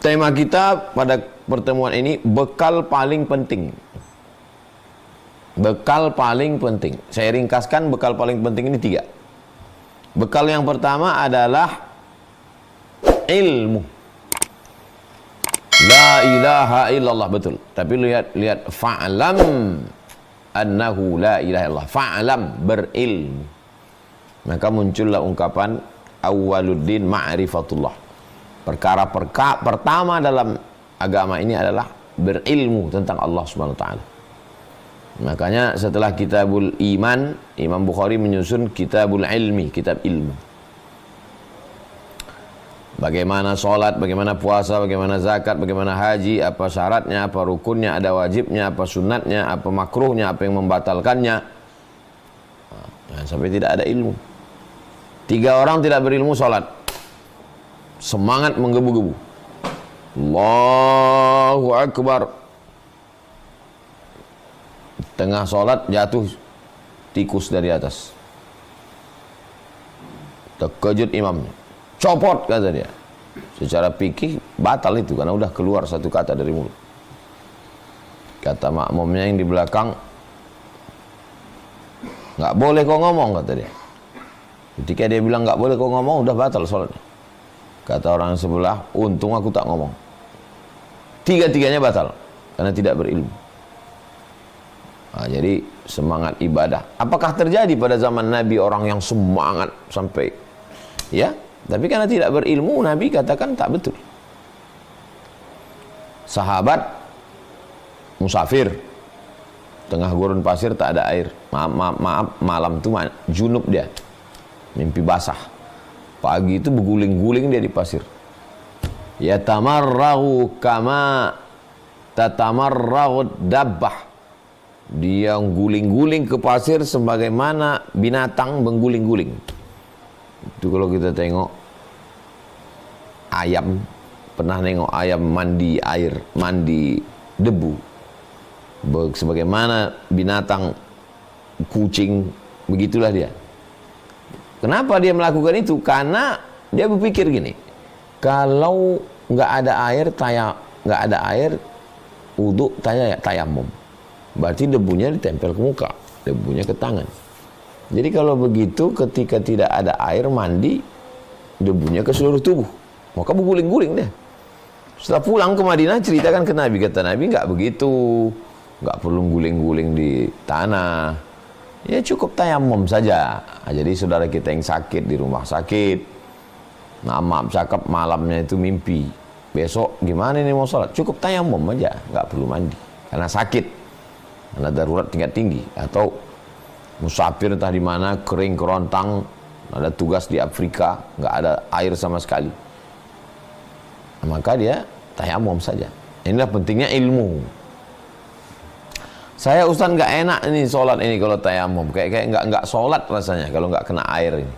Tema kita pada pertemuan ini, bekal paling penting. Bekal paling penting. Saya ringkaskan bekal paling penting ini 3. Bekal yang pertama adalah ilmu. La ilaha illallah, betul. Tapi lihat fa'lam annahu la ilaha illallah. Fa'lam, berilmu. Maka muncullah ungkapan awwaluddin ma'rifatullah. Perkara pertama dalam agama ini adalah berilmu tentang Allah Subhanahu wa taala. Makanya setelah Kitabul Iman, Imam Bukhari menyusun Kitabul Ilmi, kitab ilmu. Bagaimana sholat, bagaimana puasa, bagaimana zakat, bagaimana haji, apa syaratnya, apa rukunnya, ada wajibnya, apa sunatnya, apa makruhnya, apa yang membatalkannya. Sampai tidak ada ilmu. 3 orang tidak berilmu sholat, semangat menggebu-gebu, Allahu Akbar, tengah sholat jatuh tikus dari atas, terkejut imamnya, copot kata dia. Secara fikih batal itu karena udah keluar satu kata dari mulut. Kata makmumnya yang di belakang, nggak boleh kau ngomong, kata dia. Ketika dia bilang nggak boleh kau ngomong, udah batal sholatnya. Kata orang sebelah, untung aku tak ngomong. 3-tiganya batal karena tidak berilmu. Nah, jadi semangat ibadah. Apakah terjadi pada zaman Nabi orang yang semangat sampai ya? Tapi karena tidak berilmu, Nabi katakan tak betul. Sahabat musafir, tengah gurun pasir tak ada air. Maaf, malam itu junub dia, mimpi basah. Pagi itu berguling-guling dia di pasir. Yatamarrahu kama tatamarrahu dabbah. Dia guling-guling ke pasir sebagaimana binatang mengguling-guling. Itu kalau kita tengok ayam, pernah nengok ayam mandi air, mandi debu. Sebagaimana binatang, kucing, begitulah dia. Kenapa dia melakukan itu? Karena dia berpikir gini, kalau nggak ada air, wudhu tayamum, berarti debunya ditempel ke muka, debunya ke tangan. Jadi kalau begitu, ketika tidak ada air mandi, debunya ke seluruh tubuh, maka berguling-guling dia. Setelah pulang ke Madinah, ceritakan ke Nabi, kata Nabi nggak begitu, nggak perlu guling-guling di tanah. Ya cukup tayamum saja. Jadi saudara kita yang sakit di rumah sakit, nah maaf cakap malamnya itu mimpi, besok gimana ini mau sholat, cukup tayamum aja, nggak perlu mandi karena sakit, karena darurat tingkat tinggi, atau musafir entah di mana, kering kerontang, ada tugas di Afrika, nggak ada air sama sekali, maka dia tayamum saja. Inilah pentingnya ilmu. Saya Ustaz nggak enak ini sholat ini kalau tayamum, kayak nggak sholat rasanya kalau nggak kena air ini.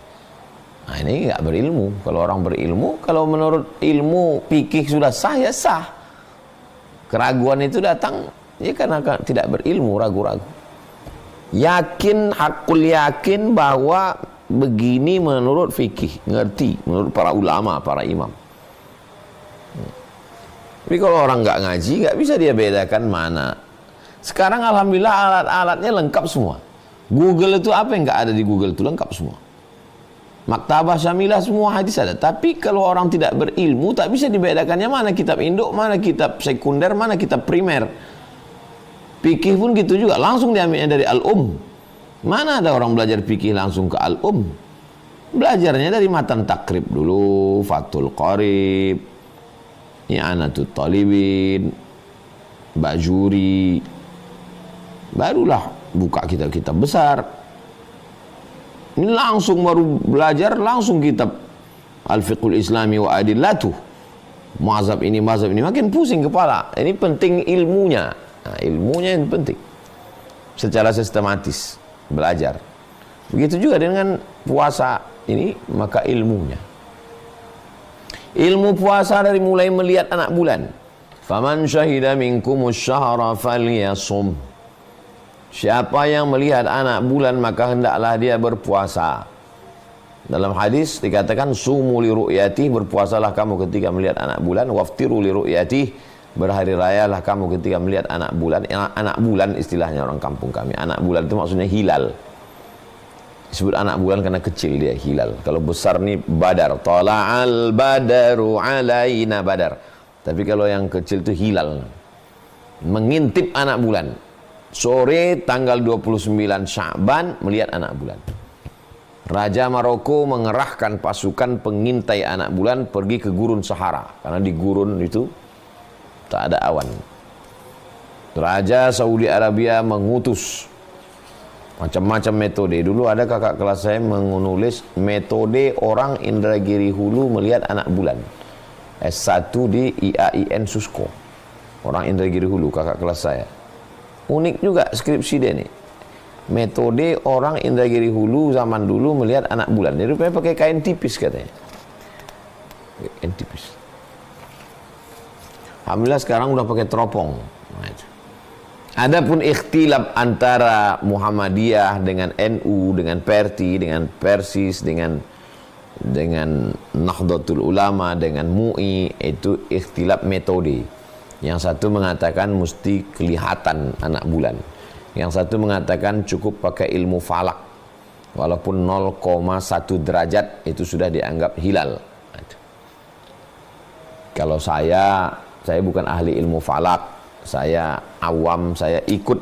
Nah ini nggak berilmu. Kalau orang berilmu, kalau menurut ilmu fikih sudah sah ya sah. Keraguan itu datang ya karena tidak berilmu, ragu-ragu. Yakin, hakul yakin bahwa begini menurut fikih, ngerti menurut para ulama, para imam. Tapi kalau orang nggak ngaji, nggak bisa dia bedakan mana. Sekarang alhamdulillah alat-alatnya lengkap semua. Google itu apa yang nggak ada di Google itu lengkap semua. Maktabah Syamilah semua hadis ada. Tapi kalau orang tidak berilmu, tak bisa dibedakannya mana kitab induk, mana kitab sekunder, mana kitab primer. Fikih pun gitu juga, langsung diambilnya dari Al-Um. Mana ada orang belajar fikih langsung ke Al-Um? Belajarnya dari matan takrib dulu, Fathul Qarib, I'anatut Talibin, Bajuri, barulah buka kitab-kitab besar. Ini langsung baru belajar, langsung kitab Al-Fiqhul Islami wa Adillatuh. Mazhab ini, makin pusing kepala. Ini penting ilmunya. Nah, ilmunya yang penting. Secara sistematis belajar. Begitu juga dengan puasa ini, maka ilmunya. Ilmu puasa dari mulai melihat anak bulan. Faman syahida minkumus syahra falyasum. Siapa yang melihat anak bulan maka hendaklah dia berpuasa. Dalam hadis dikatakan sumu li ru'yati, berpuasalah kamu ketika melihat anak bulan, waftiru li ru'yati, berhari rayalah kamu ketika melihat anak bulan. Anak bulan istilahnya orang kampung kami. Anak bulan itu maksudnya hilal. Disebut anak bulan karena kecil dia, hilal. Kalau besar nih badar, tala'al badaru alaina badar. Tapi kalau yang kecil itu hilal. Mengintip anak bulan. Sore tanggal 29 Sya'ban melihat anak bulan. Raja Maroko mengerahkan pasukan pengintai anak bulan pergi ke gurun Sahara. Karena di gurun itu tak ada awan. Raja Saudi Arabia mengutus macam-macam metode. Dulu ada kakak kelas saya menulis metode orang Indragiri Hulu melihat anak bulan. S1 di IAIN Susko. Orang Indragiri Hulu, kakak kelas saya. Unik juga skripsi dia nih. Metode orang Indragiri Hulu zaman dulu melihat anak bulan. Jadi rupanya pakai kain tipis katanya. Kain tipis. Alhamdulillah sekarang udah pakai teropong. Nah, itu. Adapun ikhtilaf antara Muhammadiyah dengan NU, dengan Perti, dengan Persis, dengan Nahdlatul Ulama, dengan MUI, itu ikhtilaf metode. Yang satu mengatakan mesti kelihatan anak bulan. Yang satu mengatakan cukup pakai ilmu falak. Walaupun 0,1 derajat itu sudah dianggap hilal. Kalau saya bukan ahli ilmu falak. Saya awam, saya ikut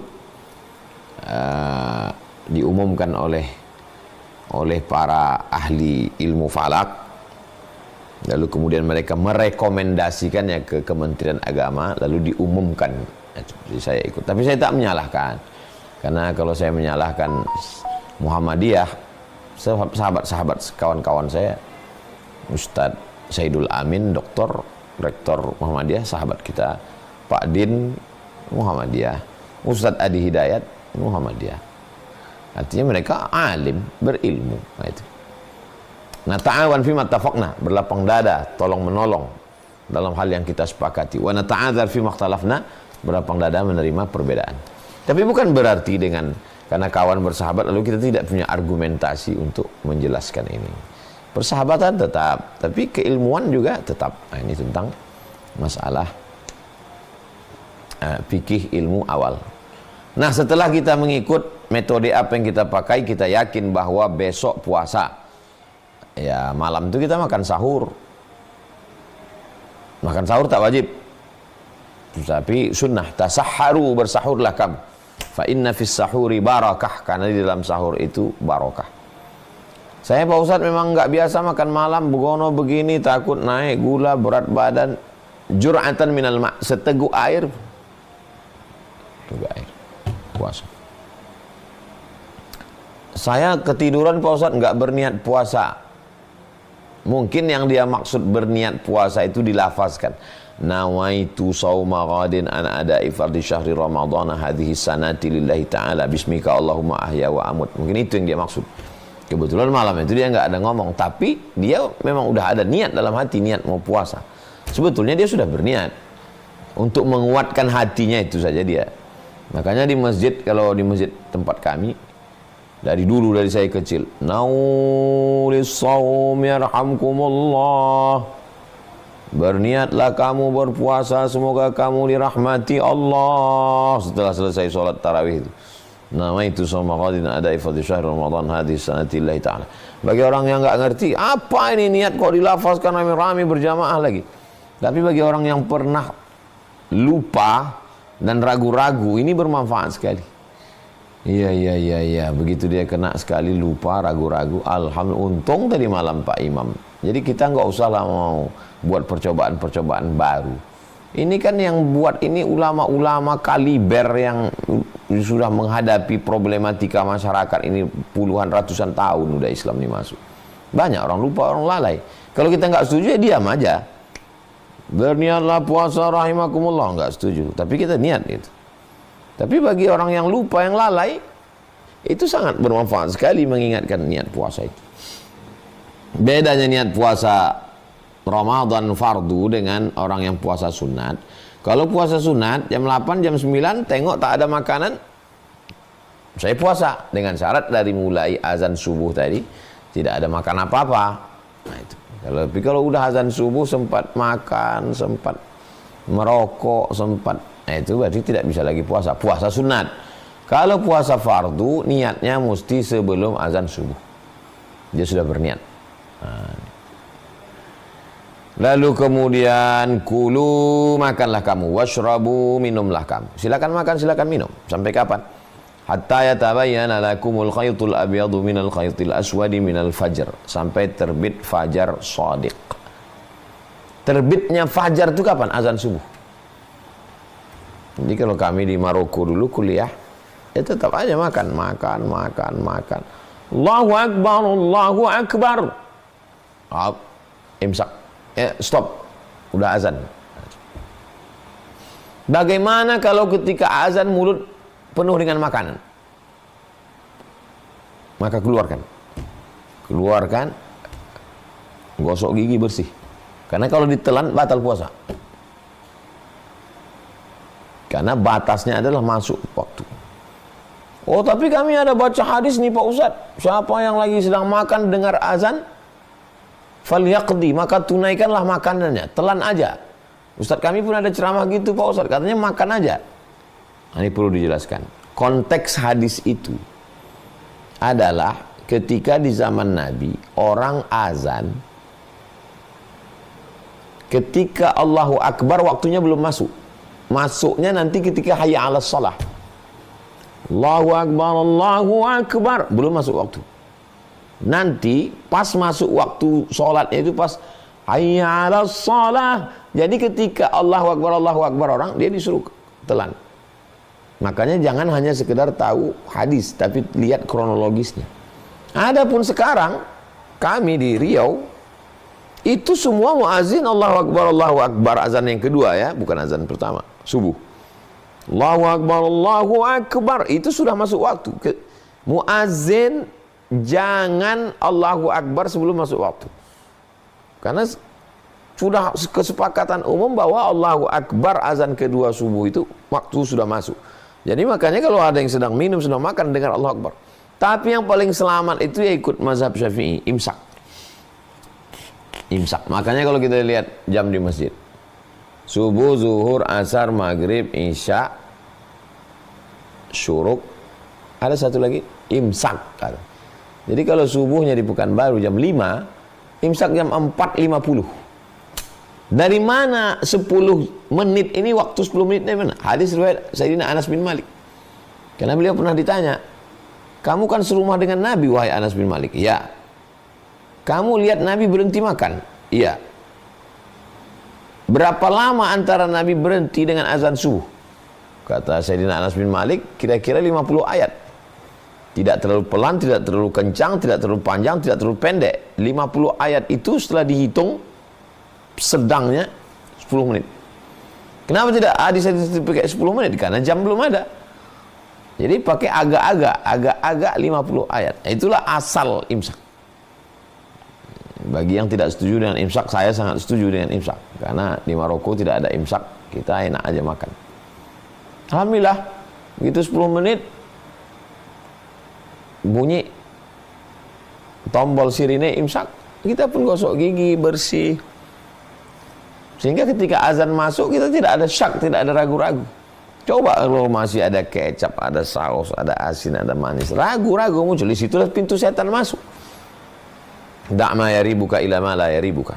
diumumkan oleh para ahli ilmu falak. Lalu kemudian mereka merekomendasikannya ke Kementerian Agama, lalu diumumkan. Jadi saya ikut. Tapi saya tak menyalahkan. Karena kalau saya menyalahkan Muhammadiyah, sahabat-sahabat kawan-kawan saya, Ustadz Saidul Amin, rektor Muhammadiyah, sahabat kita, Pak Din Muhammadiyah, Ustadz Adi Hidayat Muhammadiyah. Artinya mereka alim, berilmu. Nah, itu. Nah, ta'awan fima tafaqna, berlapang dada, tolong menolong dalam hal yang kita sepakati. Wa nata'adzar fima ikhtalafna, berlapang dada menerima perbedaan. Tapi bukan berarti karena kawan bersahabat lalu kita tidak punya argumentasi untuk menjelaskan ini. Persahabatan tetap, tapi keilmuan juga tetap. Nah, ini tentang masalah fikih ilmu awal. Nah, setelah kita mengikut metode apa yang kita pakai, kita yakin bahwa besok puasa. Ya, malam itu kita makan sahur. Makan sahur tak wajib. Tapi sunnah, tasahharu, bersahurlah kamu. Fa inna fis sahuri barakah, karena di dalam sahur itu barakah. Saya Pak Ustadz memang nggak biasa makan malam, begono begini, takut naik gula, berat badan. Jur'atan minal ma', seteguk air. Teguk air. Puasa. Saya ketiduran Pak Ustadz, nggak berniat puasa. Mungkin yang dia maksud berniat puasa itu dilafazkan. Nawaitu sauma ghadin an ada'i fardhi syahri ramadhana hadhihi sanati lillahi ta'ala bismika Allahumma ahya wa amut. Mungkin itu yang dia maksud. Kebetulan malam itu dia nggak ada ngomong, tapi dia memang udah ada niat dalam hati, niat mau puasa. Sebetulnya dia sudah berniat untuk menguatkan hatinya, itu saja dia. Makanya di masjid, kalau di masjid tempat kami dari dulu, dari saya kecil, naulis shaum yarhamkumullah, berniatlah kamu berpuasa, semoga kamu dirahmati Allah. Setelah selesai sholat tarawih itu, namaitu shauma ghadin ada'i fardhi syahr Ramadan hadhihi sanati lillahi ta'ala. Bagi orang yang enggak ngerti, apa ini niat kok dilafazkan rame-rame berjamaah lagi. Tapi bagi orang yang pernah lupa dan ragu-ragu, ini bermanfaat sekali. Iya. Begitu dia kena sekali lupa, ragu-ragu, alhamdulillah, untung tadi malam Pak Imam. Jadi kita nggak usah lah mau buat percobaan-percobaan baru. Ini kan yang buat ini ulama-ulama kaliber yang sudah menghadapi problematika masyarakat ini puluhan ratusan tahun udah Islam ini masuk. Banyak orang lupa, orang lalai. Kalau kita nggak setuju ya diam aja. Berniatlah puasa rahimakumullah, nggak setuju. Tapi kita niat itu. Tapi bagi orang yang lupa, yang lalai, itu sangat bermanfaat sekali mengingatkan niat puasa itu. Bedanya niat puasa Ramadan fardu dengan orang yang puasa sunat. Kalau puasa sunat jam 8, jam 9 tengok tak ada makanan, saya puasa dengan syarat dari mulai azan subuh tadi tidak ada makan apa-apa. Nah itu. Tapi kalau udah azan subuh sempat makan, sempat merokok, sempat, nah itu berarti tidak bisa lagi puasa. Puasa sunat. Kalau puasa fardu, niatnya mesti sebelum azan subuh. Dia sudah berniat. Nah. Lalu kemudian kulu, makanlah kamu, washrabu, minumlah kamu. Silakan makan, silakan minum. Sampai kapan? Hatta yatabayyana lakumul khaytul abyadu minal khaytil aswadi minal fajr. Sampai terbit fajar shadiq. Terbitnya fajar itu kapan? Azan subuh. Jadi kalau kami di Maroko dulu kuliah, ya tetap aja makan. Allahu Akbar, Allahu Akbar. Imsak. Stop. Udah azan. Bagaimana kalau ketika azan mulut penuh dengan makanan? Maka keluarkan, gosok gigi bersih. Karena kalau ditelan batal puasa. Karena batasnya adalah masuk waktu. Oh, tapi kami ada baca hadis nih Pak Ustadz. Siapa yang lagi sedang makan dengar azan, falyaqdi, maka tunaikanlah makanannya. Telan aja. Ustadz kami pun ada ceramah gitu Pak Ustadz. Katanya makan aja. Nah, ini perlu dijelaskan. Konteks hadis itu adalah ketika di zaman Nabi orang azan, ketika Allahu Akbar waktunya belum masuk. Masuknya nanti ketika hayya 'alas shalah. Allahu Akbar, Allahu Akbar, belum masuk waktu. Nanti pas masuk waktu sholatnya itu pas hayya 'alas shalah. Jadi ketika Allahu Akbar orang, dia disuruh telan. Makanya jangan hanya sekedar tahu hadis, tapi lihat kronologisnya. Adapun sekarang kami di Riau itu semua muazin Allahu Akbar, azan yang kedua ya, bukan azan pertama, subuh. Allahu Akbar, itu sudah masuk waktu. Muazin jangan Allahu Akbar sebelum masuk waktu. Karena sudah kesepakatan umum bahwa Allahu Akbar azan kedua subuh itu waktu sudah masuk. Jadi makanya kalau ada yang sedang minum, sedang makan, dengar Allahu Akbar. Tapi yang paling selamat itu ya ikut mazhab Syafi'i, imsak. Makanya kalau kita lihat jam di masjid, subuh, zuhur, asar, maghrib, isya, syuruk, ada satu lagi imsak. Jadi kalau subuhnya di Pekanbaru jam 5, imsak jam 4.50. Dari mana 10 menit ini, waktu 10 menit dari mana? Hadis riwayat Sayyidina Anas bin Malik. Karena beliau pernah ditanya, kamu kan serumah dengan Nabi wahai Anas bin Malik. Ya. Kamu lihat Nabi berhenti makan? Iya. Berapa lama antara Nabi berhenti dengan azan subuh? Kata Sayyidina Anas bin Malik, kira-kira 50 ayat. Tidak terlalu pelan, tidak terlalu kencang, tidak terlalu panjang, tidak terlalu pendek. 50 ayat itu setelah dihitung, sedangnya 10 menit. Kenapa tidak hadis pakai 10 menit? Karena jam belum ada. Jadi pakai agak-agak 50 ayat. Itulah asal imsak. Bagi yang tidak setuju dengan imsak, saya sangat setuju dengan imsak. Karena di Maroko tidak ada imsak, kita enak aja makan. Alhamdulillah, begitu 10 menit, bunyi tombol sirine imsak, kita pun gosok gigi, bersih. Sehingga ketika azan masuk, kita tidak ada syak, tidak ada ragu-ragu. Coba kalau masih ada kecap, ada saus, ada asin, ada manis, ragu-ragu muncul. Di situlah pintu setan masuk. Da'ma yaribuka ila ma la yaribuka.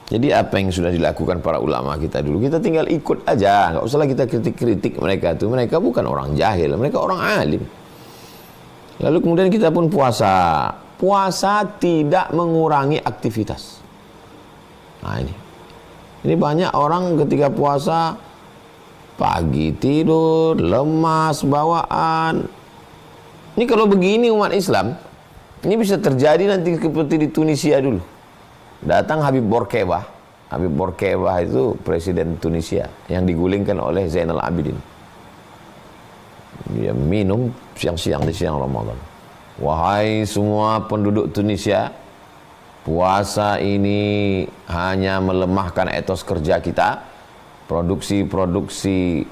Jadi apa yang sudah dilakukan para ulama kita dulu, kita tinggal ikut aja. Nggak usahlah kita kritik-kritik mereka itu. Mereka bukan orang jahil, mereka orang alim. Lalu kemudian kita pun puasa. Puasa tidak mengurangi aktivitas. Nah ini. Ini banyak orang ketika puasa pagi tidur, lemas, bawaan. Ini kalau begini umat Islam, ini bisa terjadi nanti seperti di Tunisia dulu. Datang Habib Bourguiba. Habib Bourguiba itu presiden Tunisia yang digulingkan oleh Zainal Abidin. Dia minum siang-siang di siang Ramadan. Wahai semua penduduk Tunisia, puasa ini hanya melemahkan etos kerja kita. Produksi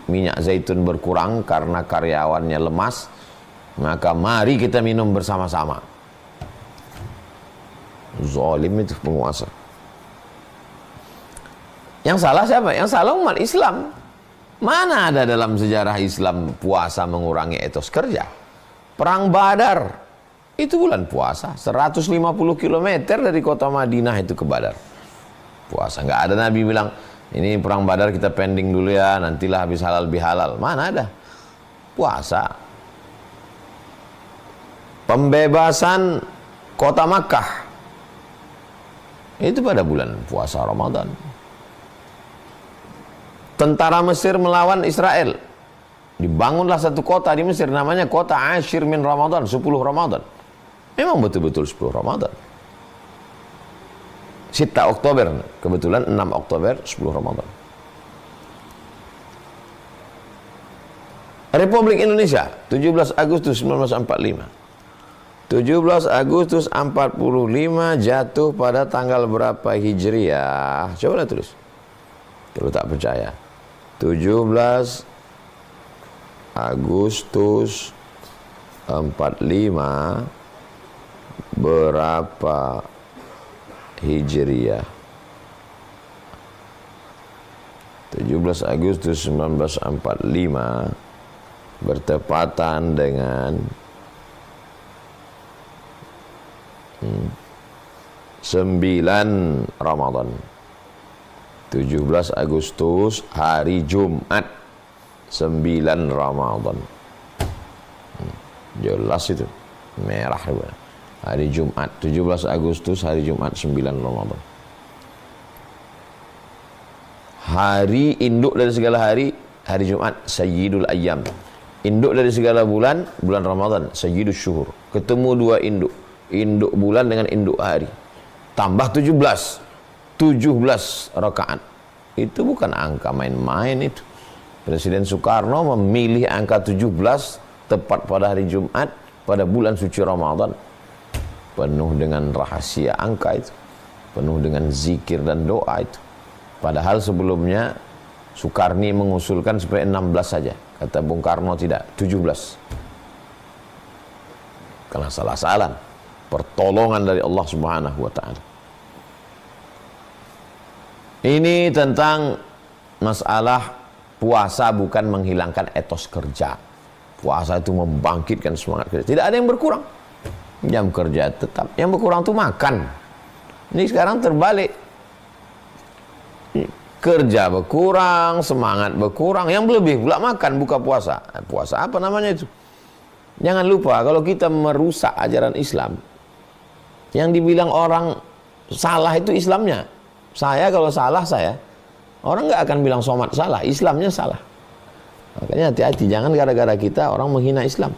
minyak zaitun berkurang karena karyawannya lemas. Maka mari kita minum bersama-sama. Zalim itu penguasa. Yang salah siapa? Yang salah umat Islam. Mana ada dalam sejarah Islam puasa mengurangi etos kerja? Perang Badar itu bulan puasa, 150 km dari kota Madinah itu ke Badar. Puasa, nggak ada Nabi bilang ini perang Badar kita pending dulu ya, nantilah habis halal bihalal. Mana ada? Puasa. Pembebasan kota Makkah itu pada bulan puasa Ramadan. Tentara Mesir melawan Israel. Dibangunlah satu kota di Mesir namanya kota Ashir min Ramadan, 10 Ramadan. Memang betul-betul 10 Ramadan. 6 Oktober, kebetulan 6 Oktober 10 Ramadan. Republik Indonesia 17 Agustus 1945. 17 Agustus 45 jatuh pada tanggal berapa Hijriah? Coba tulis. Kalau tak percaya. 17 Agustus 45 berapa Hijriah? 17 Agustus 1945 bertepatan dengan 9 Ramadan. 17 Agustus hari Jumat, 9 Ramadan. Jelas itu. Merah hari Jumat, 17 Agustus hari Jumat, 9 Ramadan. Hari induk dari segala hari, hari Jumat, Sayyidul Ayyam. Induk dari segala bulan, bulan Ramadan, Sayyidus Syuhur. Ketemu dua induk, induk bulan dengan induk hari. Tambah 17 rakaat. Itu bukan angka main-main itu. Presiden Soekarno memilih angka 17 tepat pada hari Jumat pada bulan suci Ramadan. Penuh dengan rahasia angka itu. Penuh dengan zikir dan doa itu. Padahal sebelumnya Soekarni mengusulkan supaya 16 saja. Kata Bung Karno tidak, 17. Karena salah-salah. Pertolongan dari Allah Subhanahu wa ta'ala. Ini tentang masalah puasa bukan menghilangkan etos kerja. Puasa itu membangkitkan semangat kerja. Tidak ada yang berkurang. Jam kerja tetap. Yang berkurang itu makan. Ini sekarang terbalik. Kerja berkurang, semangat berkurang. Yang berlebih pula makan buka puasa. Puasa apa namanya itu? Jangan lupa kalau kita merusak ajaran Islam, yang dibilang orang salah itu Islamnya. Saya kalau salah orang nggak akan bilang somat salah, Islamnya salah. Makanya hati-hati, jangan gara-gara kita orang menghina Islam.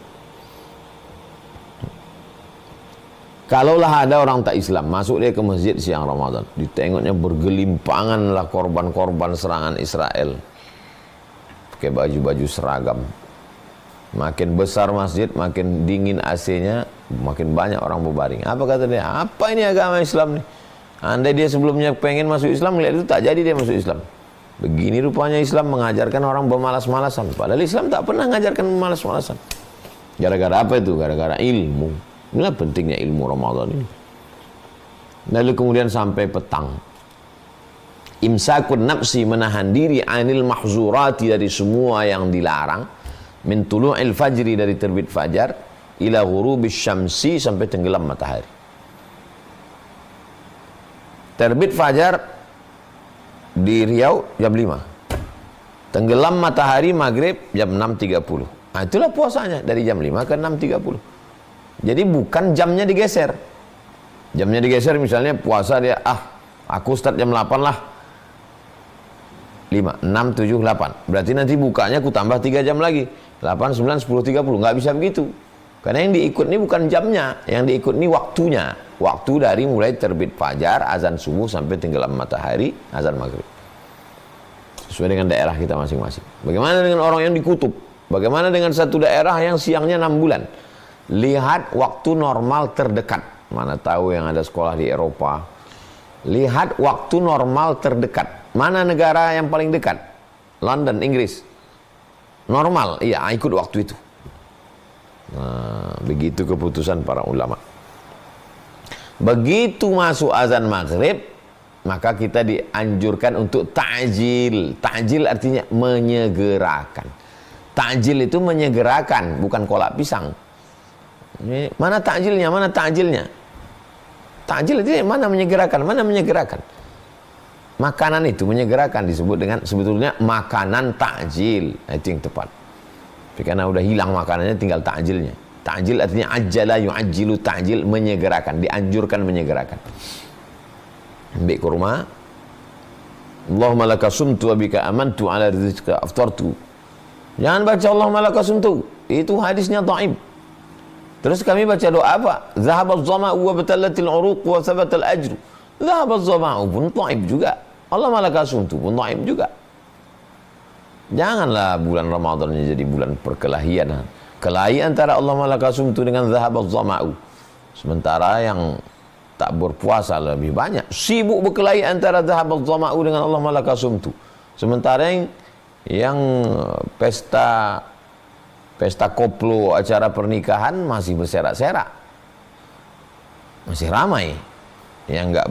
Kalaulah ada orang tak Islam masuk dia ke masjid siang Ramadan, ditengoknya bergelimpangan lah korban-korban serangan Israel, pakai baju-baju seragam. Makin besar masjid, makin dingin AC-nya, makin banyak orang berbaring. Apa kata dia? Apa ini agama Islam nih? Andai dia sebelumnya pengen masuk Islam, lihat itu tak jadi dia masuk Islam. Begini rupanya Islam mengajarkan orang bermalas-malasan. Padahal Islam tak pernah mengajarkan bermalas-malasan. Gara-gara apa itu? Gara-gara ilmu. Inilah pentingnya ilmu Ramadan ini. Lalu kemudian sampai petang. Imsakun nafsi, menahan diri, anil mahzurati, dari semua yang dilarang. Min tulu'il fajri, dari terbit fajar, ila ghurubis syamsi, sampai tenggelam matahari. Terbit fajar di Riau jam 5. Tenggelam matahari maghrib jam 6.30. Nah, itulah puasanya dari jam 5 ke 6.30. Jadi bukan jamnya digeser. Jamnya digeser misalnya puasa dia, aku start jam 8 lah. 5, 6, 7, 8. Berarti nanti bukanya aku tambah 3 jam lagi. 8, 9, 10, 30. Nggak bisa begitu. Karena yang diikut ini bukan jamnya. Yang diikut ini waktunya. Waktu dari mulai terbit fajar, azan subuh, sampai tenggelam matahari, azan maghrib. Sesuai dengan daerah kita masing-masing. Bagaimana dengan orang yang di kutub? Bagaimana dengan satu daerah yang siangnya 6 bulan? Lihat waktu normal terdekat. Mana tahu yang ada sekolah di Eropa. Lihat waktu normal terdekat. Mana negara yang paling dekat? London, Inggris. Normal, iya, ikut waktu itu. Nah, begitu keputusan para ulama. Begitu masuk azan maghrib, maka kita dianjurkan untuk ta'jil. Ta'jil artinya menyegerakan. Ta'jil itu menyegerakan, bukan kolak pisang. Mana ta'jilnya? Mana ta'jilnya? Ta'jil itu mana menyegerakan? Mana menyegerakan? Makanan itu menyegerakan, disebut dengan sebetulnya makanan ta'jil. Nah, itu yang tepat. Tapi karena udah hilang makanannya, tinggal ta'jilnya. Ta'jil artinya ajjala yu'ajjilu, ta'jil menyegerakan, dianjurkan menyegerakan. Ambil kurma. Allahumma laka sumtu wa bika amantu ala rizqika aftartu. Jangan baca Allahumma laka sumtu. Itu hadisnya dhaif. Terus kami baca doa apa? Zahabaz zama'u wa batallatil uruq wa thabatal ajru. Zahabaz zama'u pun dhaif juga. Allahumma laka sumtu pun dhaif juga. Janganlah bulan Ramadan jadi bulan perkelahian. Kelahi antara Allahumma laka sumtu dengan zahabaz zama'u. Sementara yang tak berpuasa lebih banyak sibuk berkelahi antara zahabaz zama'u dengan Allahumma laka sumtu. Sementara yang pesta koplo, acara pernikahan masih berserak-serak, masih ramai. Yang enggak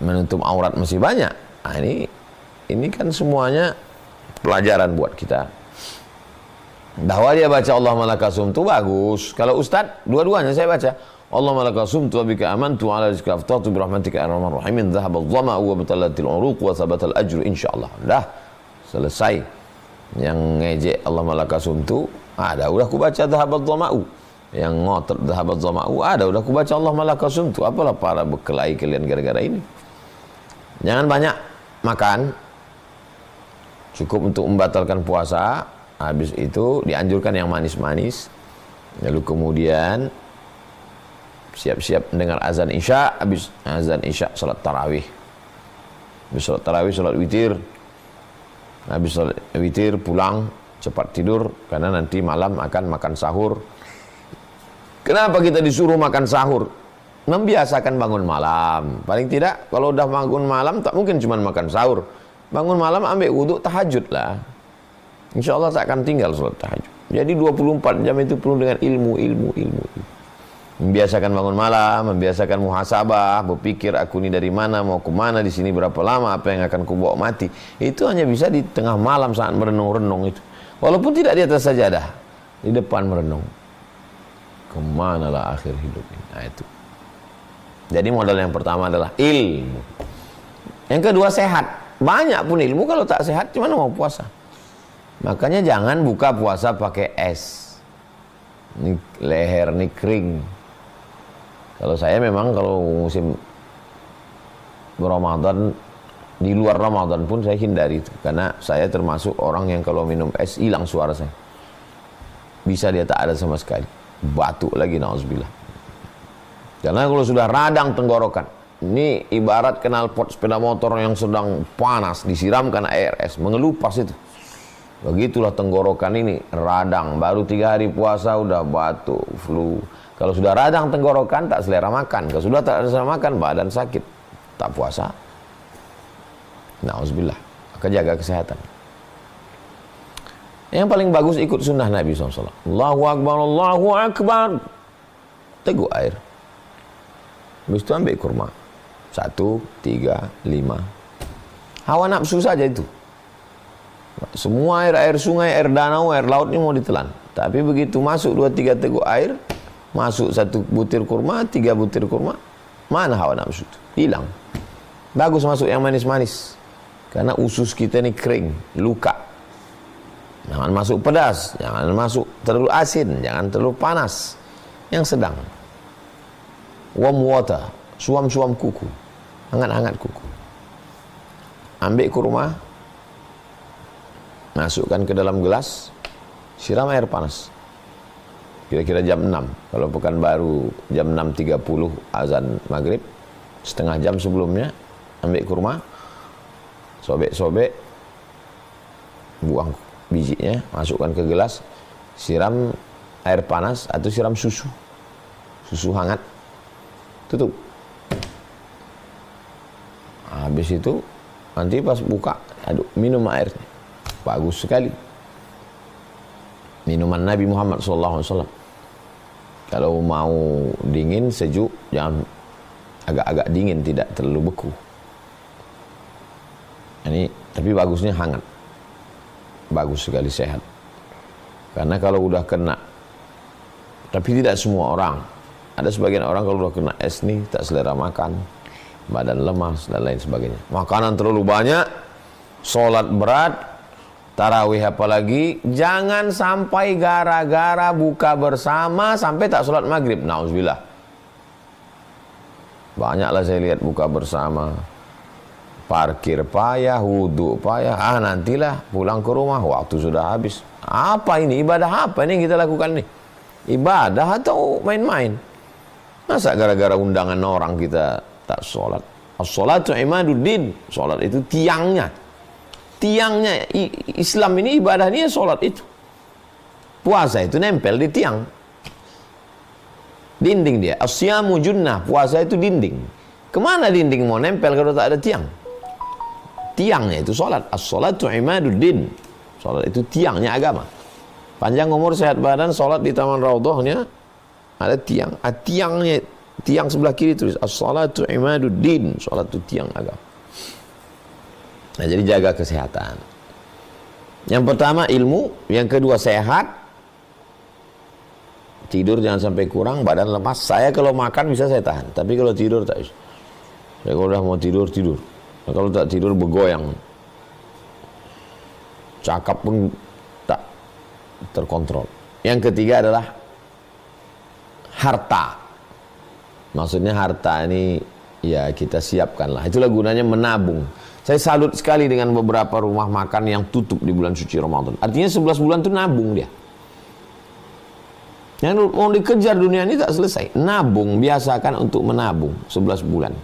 menutup aurat masih banyak. Nah, ini kan semuanya pelajaran buat kita. Bahwa dia baca Allahumma laka sumtu bagus. Kalau ustaz, dua-duanya saya baca Allahumma laka sumtu wa bika amantu ala rizqika aftartu bi rahmatika ya arhamar rahimin dhahabaz zama'u wa batallatil uruq wa thabatal ajru insyaallah. Dah selesai. Yang ngejek Allahumma laka sumtu, ada udah ku baca dhahabaz zama'u. Yang ngotot dhahabaz zama'u, ada udah ku baca Allahumma laka sumtu. Apalah para berkelahi kalian gara-gara ini. Jangan banyak makan. Cukup untuk membatalkan puasa. Habis itu dianjurkan yang manis-manis. Lalu kemudian siap-siap mendengar azan isya. Habis azan isya salat tarawih. Habis salat tarawih salat witir. Habis salat witir pulang cepat tidur karena nanti malam akan makan sahur. Kenapa kita disuruh makan sahur? Membiasakan bangun malam. Paling tidak kalau udah bangun malam tak mungkin cuma makan sahur. Bangun malam ambil wudhu tahajud lah. Insya Allah tak akan tinggal sholat tahajud. Jadi 24 jam itu penuh dengan ilmu. Membiasakan bangun malam, membiasakan muhasabah, berpikir aku ini dari mana, mau ke mana, di sini berapa lama, apa yang akan kubawa mati. Itu hanya bisa di tengah malam saat merenung-renung itu. Walaupun tidak di atas sajadah, di depan merenung. Kemanalah akhir hidup ini? Nah itu. Jadi modal yang pertama adalah ilmu. Yang kedua sehat. Banyak pun ilmu, kalau tak sehat gimana mau puasa? Makanya jangan buka puasa pakai es. Ini leher ini kering. Kalau saya memang kalau musim Ramadan, di luar Ramadan pun saya hindari itu. Karena saya termasuk orang yang kalau minum es hilang suara saya. Bisa dia tak ada sama sekali. Batuk lagi, na'udzubillah. Karena kalau sudah radang tenggorokan, ini ibarat knalpot sepeda motor yang sedang panas, disiramkan air es, mengelupas itu. Begitulah tenggorokan ini radang. Baru 3 hari puasa udah batuk, flu. Kalau sudah radang tenggorokan tak selera makan. Kalau sudah tak selera makan badan sakit, tak puasa. Na'udzubillah. Maka jaga kesehatan. Yang paling bagus ikut sunnah Nabi SAW. Allahu Akbar, Allahu Akbar. Teguk air. Habis itu ambil kurma. 1, 3, 5. Hawa nafsu saja itu. Semua air sungai, air danau, air laut ini mau ditelan. Tapi begitu masuk 2-3 teguk air, masuk 1 butir kurma, 3 butir kurma, mana hawa nafsu itu? Hilang. Bagus masuk yang manis-manis. Karena usus kita ini kering, luka. Jangan masuk pedas, jangan masuk terlalu asin, jangan terlalu panas. Yang sedang. Warm water, suam-suam kuku. Hangat-hangat kuku. Ambil kurma, masukkan ke dalam gelas, siram air panas. Kira-kira jam 6. Kalau Pekanbaru jam 6.30 azan maghrib, setengah jam sebelumnya, ambil kurma, sobek-sobek, buang bijinya, masukkan ke gelas, siram air panas atau siram susu hangat, tutup. Habis itu nanti pas buka, aduk, minum airnya. Bagus sekali. Minuman Nabi Muhammad SAW. Kalau mau dingin, sejuk, jangan agak-agak dingin, tidak terlalu beku. Ini tapi bagusnya hangat. Bagus sekali, sehat. Karena kalau udah kena, tapi tidak semua orang. Ada sebagian orang kalau udah kena es nih, tak selera makan, badan lemas dan lain sebagainya. Makanan terlalu banyak, sholat berat, tarawih apalagi, jangan sampai gara-gara buka bersama sampai tak sholat maghrib. Nauzubillah. Banyaklah saya lihat buka bersama, parkir payah, wudhu payah, nantilah pulang ke rumah, waktu sudah habis. Apa ini? Ibadah apa ini yang kita lakukan nih? Ibadah atau main-main? Masa gara-gara undangan orang kita tak sholat? As-sholatu imaduddin. Sholat itu tiangnya. Tiangnya Islam ini, ibadah ini sholat itu. Puasa itu nempel di tiang. Dinding dia. Asyamu junnah. Puasa itu dinding. Kemana dinding mau nempel kalau tak ada tiang? Tiangnya itu sholat. As-sholatu imaduddin. Sholat itu tiangnya agama. Panjang umur, sehat badan, sholat di taman raudhahnya ada tiang. Tiangnya, tiang sebelah kiri tulis as-sholatu imaduddin. Sholat itu tiang agama. Nah, jadi jaga kesehatan. Yang pertama ilmu, yang kedua sehat. Tidur jangan sampai kurang, badan lemas. Saya kalau makan bisa saya tahan, tapi kalau tidur tak bisa. Saya kalau udah mau tidur, tidur. Nah, kalau tak tidur bergoyang. Cakap pun tak terkontrol. Yang ketiga adalah harta. Maksudnya harta ini ya kita siapkanlah. Itulah gunanya menabung. Saya salut sekali dengan beberapa rumah makan yang tutup di bulan suci Ramadan. Artinya 11 bulan itu nabung dia. Yang mau dikejar dunia ini tak selesai. Nabung, biasakan untuk menabung 11 bulan.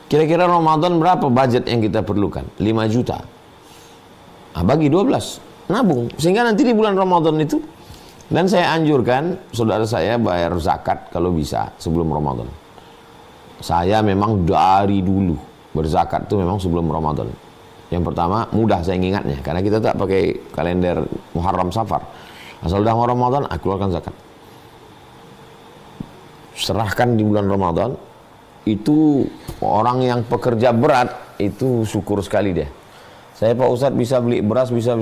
Kira-kira Ramadan berapa budget yang kita perlukan? 5 juta. Bagi 12, nabung. Sehingga nanti di bulan Ramadan itu, dan saya anjurkan saudara saya bayar zakat kalau bisa sebelum Ramadan. Saya memang dari dulu berzakat itu memang sebelum Ramadan. Yang pertama, mudah saya ingatnya karena kita tak pakai kalender Muharram Safar. Asal dah Ramadan, keluarkan zakat. Serahkan di bulan Ramadan. Itu orang yang pekerja berat itu syukur sekali dia. Saya Pak Ustadz bisa beli beras, bisa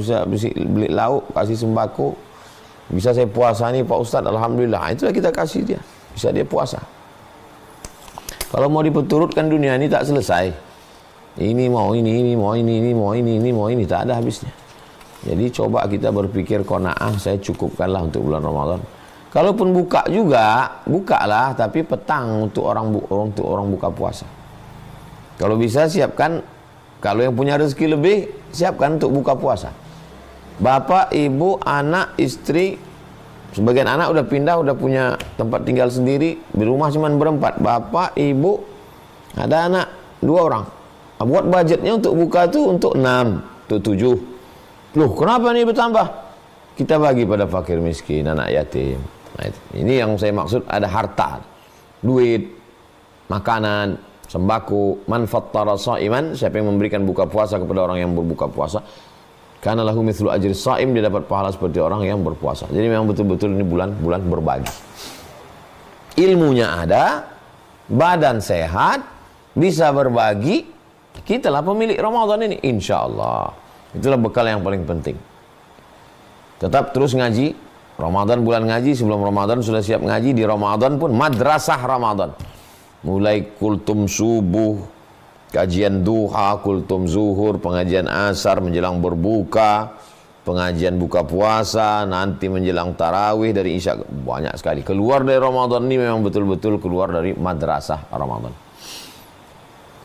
beli lauk, kasih sembako. Bisa saya puasa nih Pak Ustadz, alhamdulillah. Itulah kita kasih dia. Bisa dia puasa. Kalau mau diperturutkan dunia ini tak selesai. Ini mau ini mau ini, tak ada habisnya. Jadi coba kita berpikir qanaah, saya cukupkanlah untuk bulan Ramadan. Kalaupun buka juga, bukalah tapi petang untuk orang buka puasa. Kalau bisa siapkan, kalau yang punya rezeki lebih, siapkan untuk buka puasa. Bapak, ibu, anak, istri, sebagian anak udah pindah, udah punya tempat tinggal sendiri, di rumah cuma berempat. Bapak, ibu, ada anak 2 orang. Buat budgetnya untuk buka itu untuk 6, untuk 7. Loh, kenapa nih bertambah? Kita bagi pada fakir miskin, anak yatim. Nah, ini yang saya maksud, ada harta, duit, makanan, sembako. Man fattara sha'iman, siapa yang memberikan buka puasa kepada orang yang berbuka puasa, kana lahu mithlu ajri sha'im, dia dapat pahala seperti orang yang berpuasa. Jadi memang betul-betul ini bulan berbagi. Ilmunya ada, badan sehat, bisa berbagi. Kitalah pemilik Ramadan ini, insya Allah. Itulah bekal yang paling penting. Tetap terus ngaji. Ramadan bulan ngaji, sebelum Ramadan sudah siap ngaji. Di Ramadan pun madrasah Ramadan. Mulai kultum subuh, kajian duha, kultum zuhur, pengajian asar menjelang berbuka, pengajian buka puasa, nanti menjelang tarawih dari isya. Banyak sekali. Keluar dari Ramadan ini memang betul-betul keluar dari madrasah Ramadan.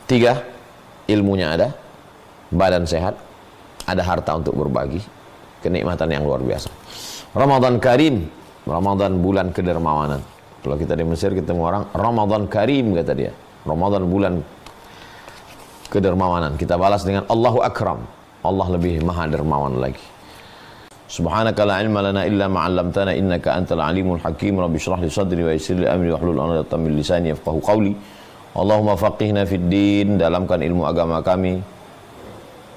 3, ilmunya ada, badan sehat, ada harta untuk berbagi, kenikmatan yang luar biasa. Ramadan Karim, Ramadan bulan kedermawanan. Kalau kita di Mesir ketemu orang, Ramadan Karim kata dia. Ramadan bulan kedermawanan. Kita balas dengan Allahu Akram. Allah lebih maha dermawan lagi. Subhanaka la ilma lana illa ma 'allamtana innaka antal alimul hakim. Rabbi shrah li sadri wa yassir li amri wahlul 'uqdatam min lisani yafqahu qawli. Allahumma faqihna fid din, dalamkan ilmu agama kami.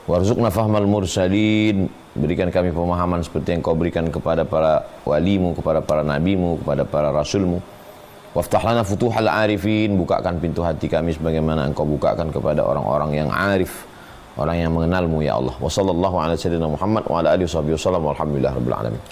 Warzuqna fahmal mursalin, berikan kami pemahaman seperti yang kau berikan kepada para walimu, kepada para nabimu, kepada para rasulmu. Waftah lana futuhal arifin, bukakan pintu hati kami sebagaimana engkau bukakan kepada orang-orang yang arif, orang yang mengenalmu ya Allah. Wa sallallahu ala sayyidina Muhammad wa ala alihi wasallam, walhamdulillah rabbil alamin.